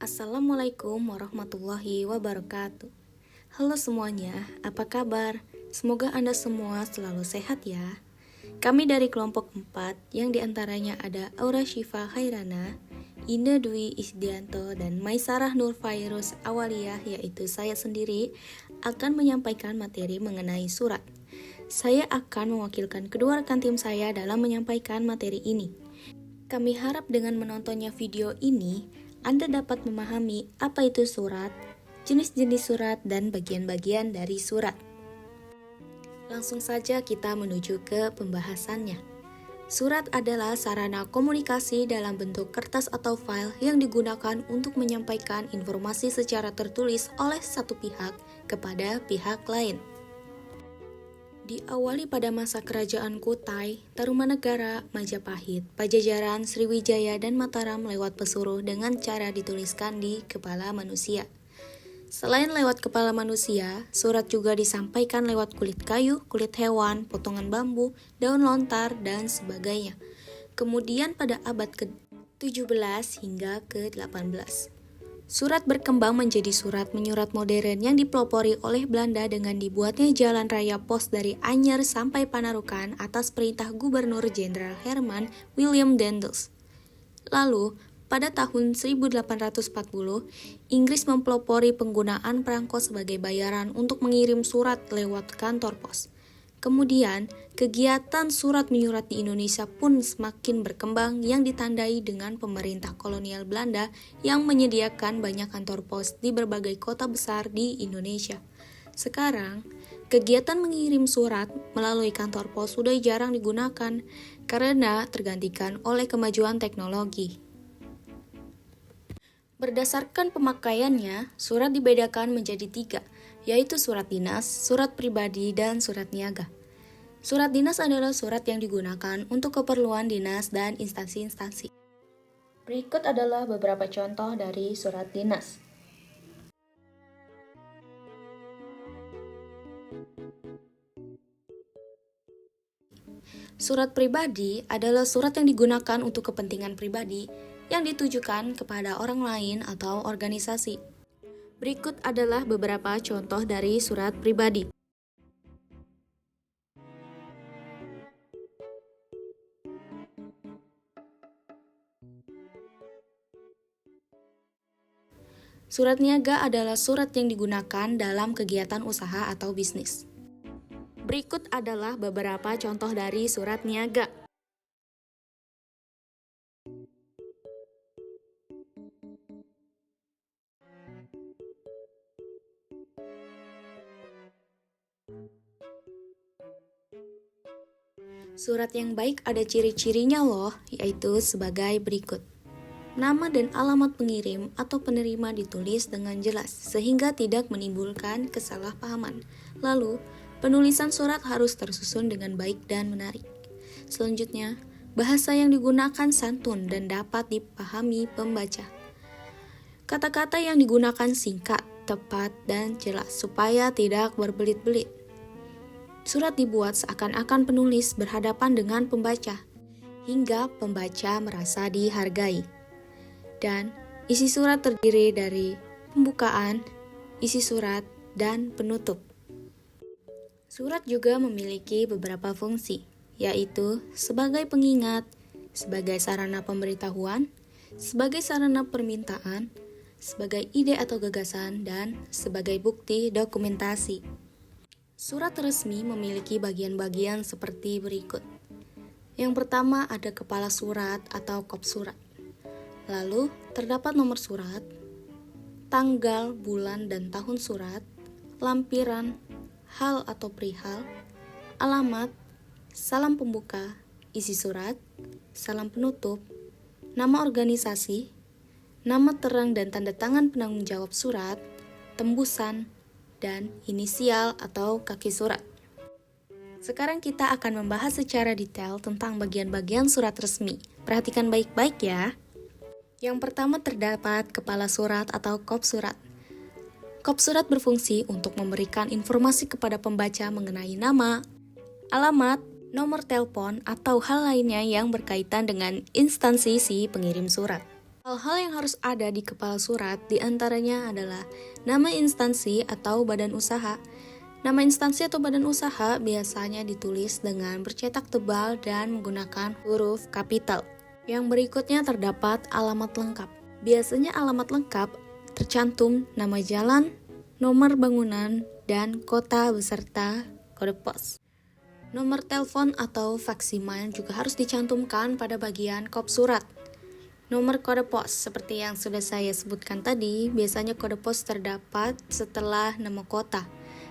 Assalamualaikum warahmatullahi wabarakatuh. Halo semuanya, apa kabar? Semoga Anda semua selalu sehat ya. Kami dari kelompok 4 yang diantaranya ada Aura Syifa Khairana, Ine Dwi Isdianto, dan Maisarah Nur Fairuz Awaliyah, yaitu saya sendiri, akan menyampaikan materi mengenai surat. Saya akan mewakilkan kedua rekan tim saya dalam menyampaikan materi ini. Kami harap dengan menontonnya video ini, Anda dapat memahami apa itu surat, jenis-jenis surat, dan bagian-bagian dari surat. Langsung saja kita menuju ke pembahasannya. Surat adalah sarana komunikasi dalam bentuk kertas atau file yang digunakan untuk menyampaikan informasi secara tertulis oleh satu pihak kepada pihak lain. Diawali pada masa kerajaan Kutai, Tarumanegara, Majapahit, Pajajaran, Sriwijaya, dan Mataram lewat pesuruh dengan cara dituliskan di kepala manusia. Selain lewat kepala manusia, surat juga disampaikan lewat kulit kayu, kulit hewan, potongan bambu, daun lontar, dan sebagainya. Kemudian pada abad ke-17 hingga ke-18. Surat berkembang menjadi surat menyurat modern yang dipelopori oleh Belanda dengan dibuatnya jalan raya pos dari Anyer sampai Panarukan atas perintah Gubernur Jenderal Herman William Daendels. Lalu, pada tahun 1840, Inggris mempelopori penggunaan perangko sebagai bayaran untuk mengirim surat lewat kantor pos. Kemudian, kegiatan surat menyurat di Indonesia pun semakin berkembang yang ditandai dengan pemerintah kolonial Belanda yang menyediakan banyak kantor pos di berbagai kota besar di Indonesia. Sekarang, kegiatan mengirim surat melalui kantor pos sudah jarang digunakan karena tergantikan oleh kemajuan teknologi. Berdasarkan pemakaiannya, surat dibedakan menjadi 3, yaitu surat dinas, surat pribadi, dan surat niaga. Surat dinas adalah surat yang digunakan untuk keperluan dinas dan instansi-instansi. Berikut adalah beberapa contoh dari surat dinas. Surat pribadi adalah surat yang digunakan untuk kepentingan pribadi yang ditujukan kepada orang lain atau organisasi. Berikut adalah beberapa contoh dari surat pribadi. Surat niaga adalah surat yang digunakan dalam kegiatan usaha atau bisnis. Berikut adalah beberapa contoh dari surat niaga. Surat yang baik ada ciri-cirinya loh, yaitu sebagai berikut. Nama dan alamat pengirim atau penerima ditulis dengan jelas, sehingga tidak menimbulkan kesalahpahaman. Lalu, penulisan surat harus tersusun dengan baik dan menarik. Selanjutnya, bahasa yang digunakan santun dan dapat dipahami pembaca. Kata-kata yang digunakan singkat, tepat, dan jelas, supaya tidak berbelit-belit. Surat dibuat seakan-akan penulis berhadapan dengan pembaca, hingga pembaca merasa dihargai. Dan isi surat terdiri dari pembukaan, isi surat, dan penutup. Surat juga memiliki beberapa fungsi, yaitu sebagai pengingat, sebagai sarana pemberitahuan, sebagai sarana permintaan, sebagai ide atau gagasan, dan sebagai bukti dokumentasi. Surat resmi memiliki bagian-bagian seperti berikut. Yang pertama ada kepala surat atau kop surat. Lalu terdapat nomor surat, tanggal, bulan, dan tahun surat, lampiran, hal atau perihal, alamat, salam pembuka, isi surat, salam penutup, nama organisasi, nama terang dan tanda tangan penanggung jawab surat, tembusan, dan inisial atau kaki surat. Sekarang kita akan membahas secara detail tentang bagian-bagian surat resmi. Perhatikan baik-baik ya. Yang pertama terdapat kepala surat atau kop surat. Kop surat berfungsi untuk memberikan informasi kepada pembaca mengenai nama, alamat, nomor telepon, atau hal lainnya yang berkaitan dengan instansi si pengirim surat. Hal-hal yang harus ada di kepala surat diantaranya adalah nama instansi atau badan usaha. Nama instansi atau badan usaha biasanya ditulis dengan bercetak tebal dan menggunakan huruf kapital. Yang berikutnya terdapat alamat lengkap. Biasanya alamat lengkap tercantum nama jalan, nomor bangunan, dan kota beserta kode pos. Nomor telepon atau faksimal juga harus dicantumkan pada bagian kop surat. Nomor kode pos, seperti yang sudah saya sebutkan tadi, biasanya kode pos terdapat setelah nama kota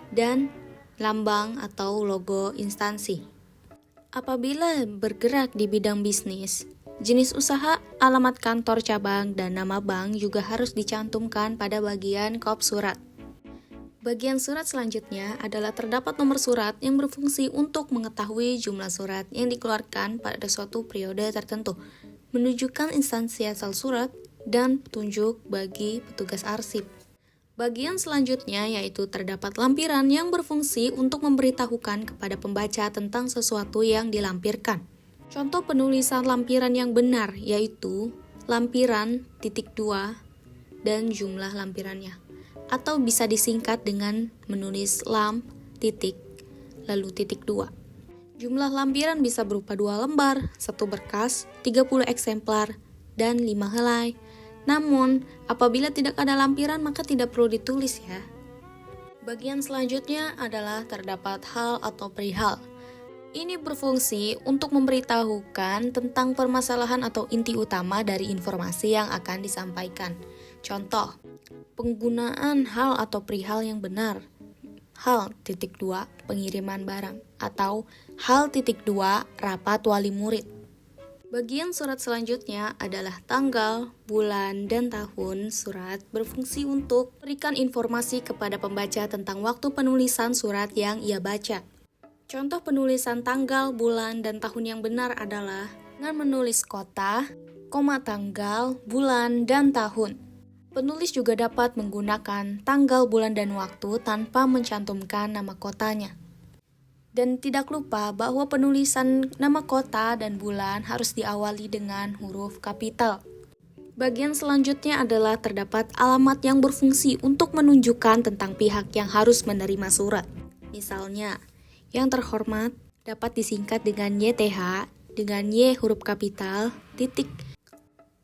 dan lambang atau logo instansi. Apabila bergerak di bidang bisnis, jenis usaha, alamat kantor cabang, dan nama bank juga harus dicantumkan pada bagian kop surat. Bagian surat selanjutnya adalah terdapat nomor surat yang berfungsi untuk mengetahui jumlah surat yang dikeluarkan pada suatu periode tertentu, menunjukkan instansi asal surat, dan petunjuk bagi petugas arsip. Bagian selanjutnya yaitu terdapat lampiran yang berfungsi untuk memberitahukan kepada pembaca tentang sesuatu yang dilampirkan. Contoh penulisan lampiran yang benar yaitu lampiran titik 2 dan jumlah lampirannya. Atau bisa disingkat dengan menulis lam titik lalu titik 2. Jumlah lampiran bisa berupa 2 lembar, 1 berkas, 30 eksemplar, dan 5 helai. Namun, apabila tidak ada lampiran maka tidak perlu ditulis ya. Bagian selanjutnya adalah terdapat hal atau perihal. Ini berfungsi untuk memberitahukan tentang permasalahan atau inti utama dari informasi yang akan disampaikan. Contoh, penggunaan hal atau perihal yang benar. Hal titik 2 pengiriman barang atau hal titik 2 rapat wali murid. Bagian surat selanjutnya adalah tanggal, bulan, dan tahun. Surat berfungsi untuk memberikan informasi kepada pembaca tentang waktu penulisan surat yang ia baca. Contoh penulisan tanggal, bulan, dan tahun yang benar adalah dengan menulis kota, koma tanggal, bulan, dan tahun. Penulis juga dapat menggunakan tanggal, bulan, dan waktu tanpa mencantumkan nama kotanya. Dan tidak lupa bahwa penulisan nama kota dan bulan harus diawali dengan huruf kapital. Bagian selanjutnya adalah terdapat alamat yang berfungsi untuk menunjukkan tentang pihak yang harus menerima surat. Misalnya, yang terhormat dapat disingkat dengan YTH dengan Y huruf kapital, titik,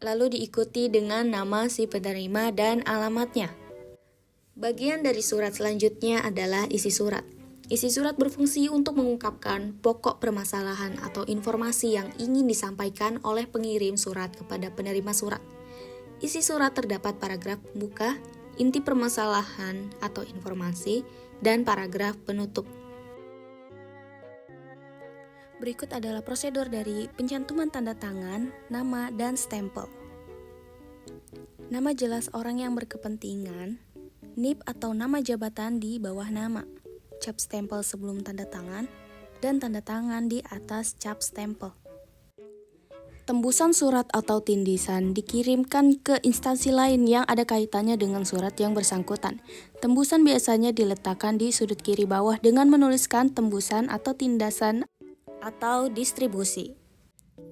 lalu diikuti dengan nama si penerima dan alamatnya. Bagian dari surat selanjutnya adalah isi surat. Isi surat berfungsi untuk mengungkapkan pokok permasalahan atau informasi yang ingin disampaikan oleh pengirim surat kepada penerima surat. Isi surat terdapat paragraf pembuka, inti permasalahan atau informasi, dan paragraf penutup. Berikut adalah prosedur dari pencantuman tanda tangan, nama, dan stempel. Nama jelas orang yang berkepentingan, NIP atau nama jabatan di bawah nama, cap stempel sebelum tanda tangan, dan tanda tangan di atas cap stempel. Tembusan surat atau tindisan dikirimkan ke instansi lain yang ada kaitannya dengan surat yang bersangkutan. Tembusan biasanya diletakkan di sudut kiri bawah dengan menuliskan tembusan atau tindasan atau distribusi.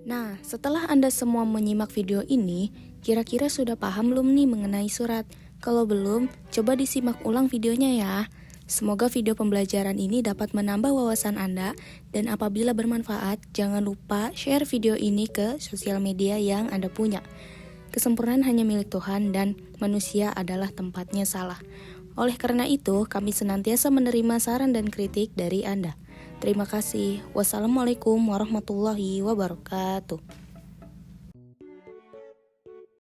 Nah, setelah Anda semua menyimak video ini, kira-kira sudah paham belum nih mengenai surat? Kalau belum, coba disimak ulang videonya ya. Semoga video pembelajaran ini dapat menambah wawasan Anda, dan apabila bermanfaat, jangan lupa share video ini ke sosial media yang Anda punya. Kesempurnaan hanya milik Tuhan dan manusia adalah tempatnya salah. Oleh karena itu, kami senantiasa menerima saran dan kritik dari Anda. Terima kasih. Wassalamualaikum warahmatullahi wabarakatuh.